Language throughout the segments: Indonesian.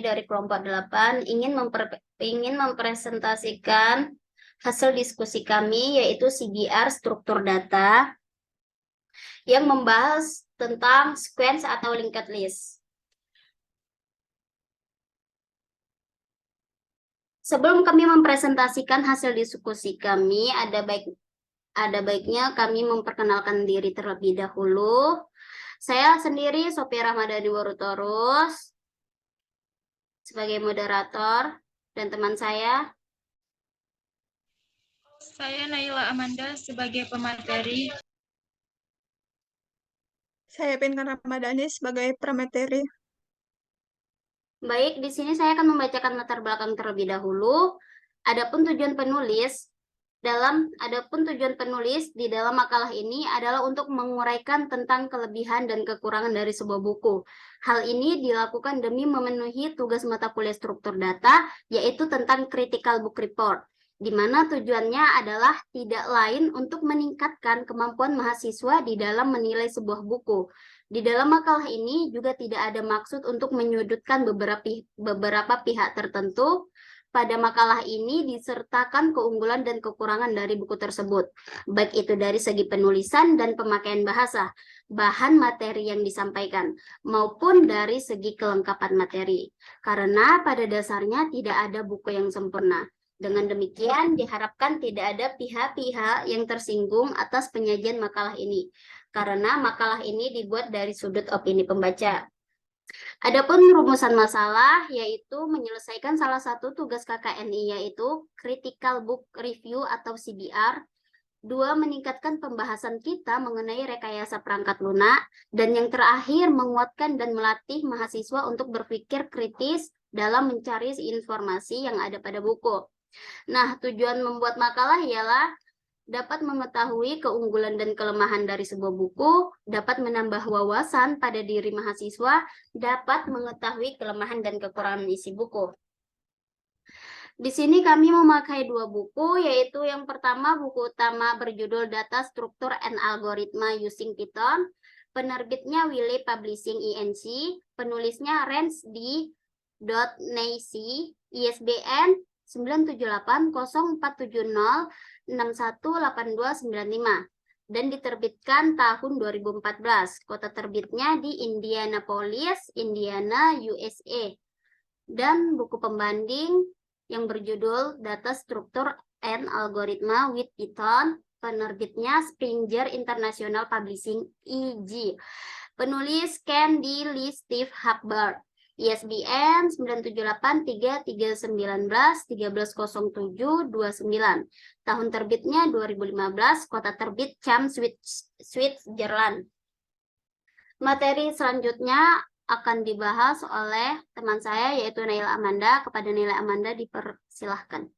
dari kelompok 8 ingin mempresentasikan hasil diskusi kami, yaitu CBR struktur data yang membahas tentang sequence atau linked list. Sebelum kami mempresentasikan hasil diskusi kami, ada baiknya kami memperkenalkan diri terlebih dahulu. Saya sendiri, Sophia Ramadhani Warutorus, sebagai moderator, dan teman saya. Saya Naila Amanda sebagai pemateri. Saya Pinkan Ramadhani sebagai pramateri. Baik, di sini saya akan membacakan latar belakang terlebih dahulu. Adapun tujuan penulis di dalam makalah ini adalah untuk menguraikan tentang kelebihan dan kekurangan dari sebuah buku. Hal ini dilakukan demi memenuhi tugas mata kuliah struktur data, yaitu tentang critical book report, di mana tujuannya adalah tidak lain untuk meningkatkan kemampuan mahasiswa di dalam menilai sebuah buku. Di dalam makalah ini juga tidak ada maksud untuk menyudutkan beberapa pihak tertentu. Pada makalah ini disertakan keunggulan dan kekurangan dari buku tersebut, baik itu dari segi penulisan dan pemakaian bahasa, bahan materi yang disampaikan, maupun dari segi kelengkapan materi. Karena pada dasarnya tidak ada buku yang sempurna. Dengan demikian, diharapkan tidak ada pihak-pihak yang tersinggung atas penyajian makalah ini, karena makalah ini dibuat dari sudut opini pembaca. Adapun rumusan masalah, yaitu menyelesaikan salah satu tugas KKNI, yaitu Critical Book Review atau CBR. 2, meningkatkan pembahasan kita mengenai rekayasa perangkat lunak. Dan yang terakhir, menguatkan dan melatih mahasiswa untuk berpikir kritis dalam mencari informasi yang ada pada buku. Nah, tujuan membuat makalah ialah dapat mengetahui keunggulan dan kelemahan dari sebuah buku, dapat menambah wawasan pada diri mahasiswa, dapat mengetahui kelemahan dan kekurangan isi buku. Di sini kami memakai 2 buku, yaitu yang pertama buku utama berjudul Data Structure and Algorithm Using Python, penerbitnya Wiley Publishing Inc., penulisnya Rance D. Nacy, ISBN 9780470618295, dan diterbitkan tahun 2014. Kota terbitnya di Indianapolis, Indiana, USA. Dan buku pembanding yang berjudul Data Structure and Algorithm with Python, penerbitnya Springer International Publishing EG. Penulis Candy Lee Steve Hubbard. ISBN 978-3319-130729. Tahun terbitnya 2015, kota terbit Cham, Switzerland. Materi selanjutnya akan dibahas oleh teman saya, yaitu Naila Amanda. Kepada Naila Amanda dipersilahkan.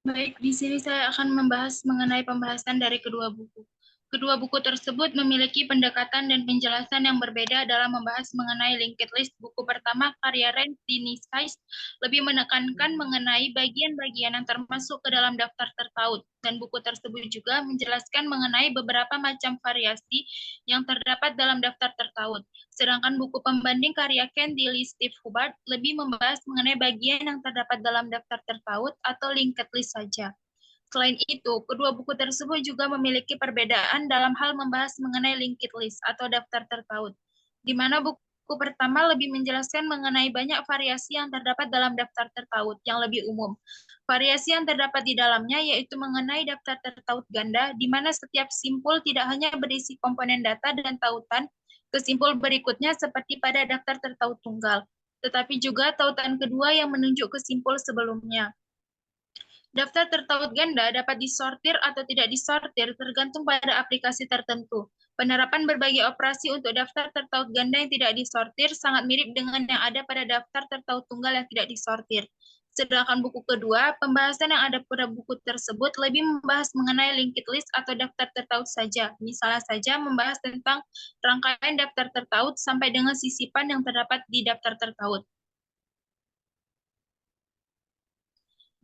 Baik, di sini saya akan membahas mengenai pembahasan dari kedua buku. Kedua buku tersebut memiliki pendekatan dan penjelasan yang berbeda dalam membahas mengenai linked list. Buku pertama, karya Rance D. Nacy, lebih menekankan mengenai bagian-bagian yang termasuk ke dalam daftar tertaut, dan buku tersebut juga menjelaskan mengenai beberapa macam variasi yang terdapat dalam daftar tertaut. Sedangkan buku pembanding karya Candy Lee Steve Hubbard lebih membahas mengenai bagian yang terdapat dalam daftar tertaut atau linked list saja. Selain itu, kedua buku tersebut juga memiliki perbedaan dalam hal membahas mengenai linked list atau daftar tertaut, di mana buku pertama lebih menjelaskan mengenai banyak variasi yang terdapat dalam daftar tertaut yang lebih umum. Variasi yang terdapat di dalamnya yaitu mengenai daftar tertaut ganda, di mana setiap simpul tidak hanya berisi komponen data dan tautan ke simpul berikutnya seperti pada daftar tertaut tunggal, tetapi juga tautan kedua yang menunjuk ke simpul sebelumnya. Daftar tertaut ganda dapat disortir atau tidak disortir tergantung pada aplikasi tertentu. Penerapan berbagai operasi untuk daftar tertaut ganda yang tidak disortir sangat mirip dengan yang ada pada daftar tertaut tunggal yang tidak disortir. Sedangkan buku kedua, pembahasan yang ada pada buku tersebut lebih membahas mengenai linked list atau daftar tertaut saja. Misalnya saja membahas tentang rangkaian daftar tertaut sampai dengan sisipan yang terdapat di daftar tertaut.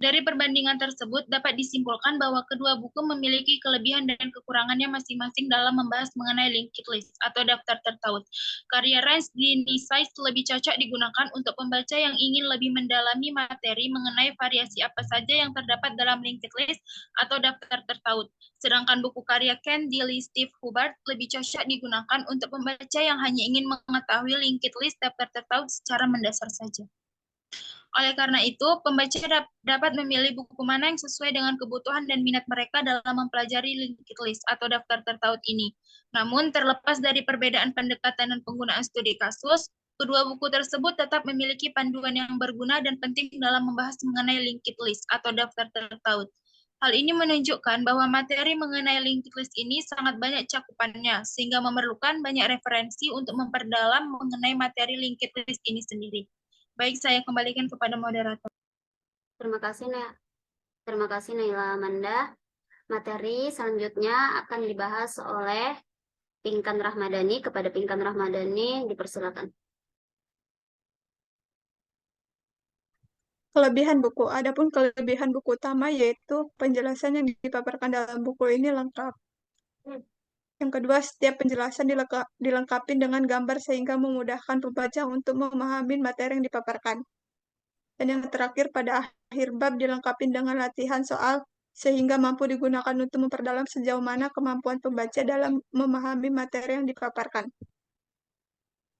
Dari perbandingan tersebut, dapat disimpulkan bahwa kedua buku memiliki kelebihan dan kekurangannya masing-masing dalam membahas mengenai linked list atau daftar tertaut. Karya Rance dinilai lebih cocok digunakan untuk pembaca yang ingin lebih mendalami materi mengenai variasi apa saja yang terdapat dalam linked list atau daftar tertaut. Sedangkan buku karya Ken Dilly Steve Hubbard lebih cocok digunakan untuk pembaca yang hanya ingin mengetahui linked list daftar tertaut secara mendasar saja. Oleh karena itu, pembaca dapat memilih buku mana yang sesuai dengan kebutuhan dan minat mereka dalam mempelajari linked list atau daftar tertaut ini. Namun, terlepas dari perbedaan pendekatan dan penggunaan studi kasus, kedua buku tersebut tetap memiliki panduan yang berguna dan penting dalam membahas mengenai linked list atau daftar tertaut. Hal ini menunjukkan bahwa materi mengenai linked list ini sangat banyak cakupannya, sehingga memerlukan banyak referensi untuk memperdalam mengenai materi linked list ini sendiri. Baik, saya kembalikan kepada moderator. Terima kasih Naila Amanda. Materi selanjutnya akan dibahas oleh Pinkan Rahmadani. Kepada Pinkan Rahmadani dipersilakan. Kelebihan buku. Adapun kelebihan buku utama yaitu penjelasan yang dipaparkan dalam buku ini lengkap. Yang kedua, setiap penjelasan dilengkapi dengan gambar sehingga memudahkan pembaca untuk memahami materi yang dipaparkan. Dan yang terakhir, pada akhir bab dilengkapi dengan latihan soal sehingga mampu digunakan untuk memperdalam sejauh mana kemampuan pembaca dalam memahami materi yang dipaparkan.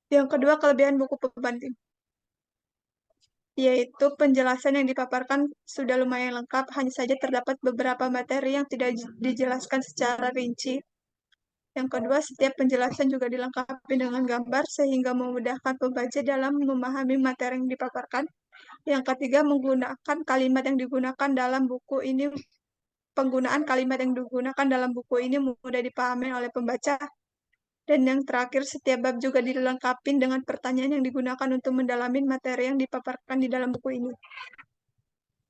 Yang kedua, kelebihan buku pembanding, yaitu penjelasan yang dipaparkan sudah lumayan lengkap, hanya saja terdapat beberapa materi yang tidak dijelaskan secara rinci. Yang kedua, setiap penjelasan juga dilengkapi dengan gambar sehingga memudahkan pembaca dalam memahami materi yang dipaparkan. Yang ketiga, menggunakan kalimat yang digunakan dalam buku ini. Penggunaan kalimat yang digunakan dalam buku ini mudah dipahami oleh pembaca. Dan yang terakhir, setiap bab juga dilengkapi dengan pertanyaan yang digunakan untuk mendalami materi yang dipaparkan di dalam buku ini.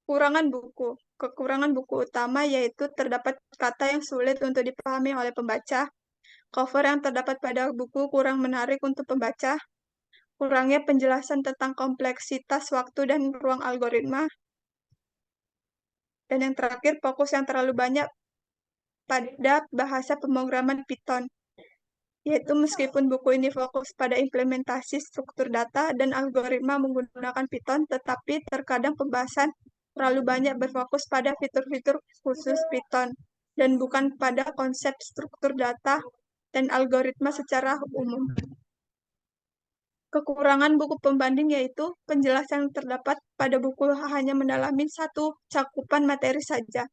Kekurangan buku. Kekurangan buku utama yaitu terdapat kata yang sulit untuk dipahami oleh pembaca. Cover yang terdapat pada buku kurang menarik untuk pembaca. Kurangnya penjelasan tentang kompleksitas waktu dan ruang algoritma. Dan yang terakhir, fokus yang terlalu banyak pada bahasa pemrograman Python. Yaitu meskipun buku ini fokus pada implementasi struktur data dan algoritma menggunakan Python, tetapi terkadang pembahasan terlalu banyak berfokus pada fitur-fitur khusus Python dan bukan pada konsep struktur data dan algoritma secara umum. Kekurangan buku pembanding yaitu penjelasan yang terdapat pada buku hanya mendalami satu cakupan materi saja.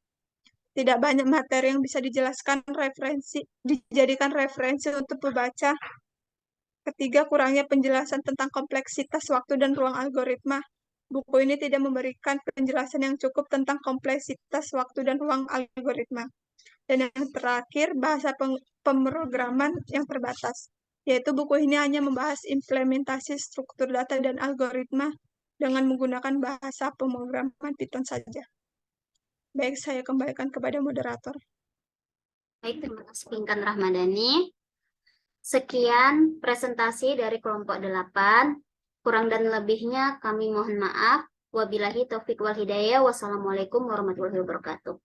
Tidak banyak materi yang bisa dijadikan referensi untuk pembaca. Ketiga, kurangnya penjelasan tentang kompleksitas waktu dan ruang algoritma. Buku ini tidak memberikan penjelasan yang cukup tentang kompleksitas waktu dan ruang algoritma. Dan yang terakhir, bahasa pemrograman yang terbatas, yaitu buku ini hanya membahas implementasi struktur data dan algoritma dengan menggunakan bahasa pemrograman Python saja. Baik, saya kembalikan kepada moderator. Baik, terima kasih Pinkan Rahmadani. Sekian presentasi dari kelompok 8. Kurang dan lebihnya kami mohon maaf. Wabillahi taufiq wal hidayah. Wassalamualaikum warahmatullahi wabarakatuh.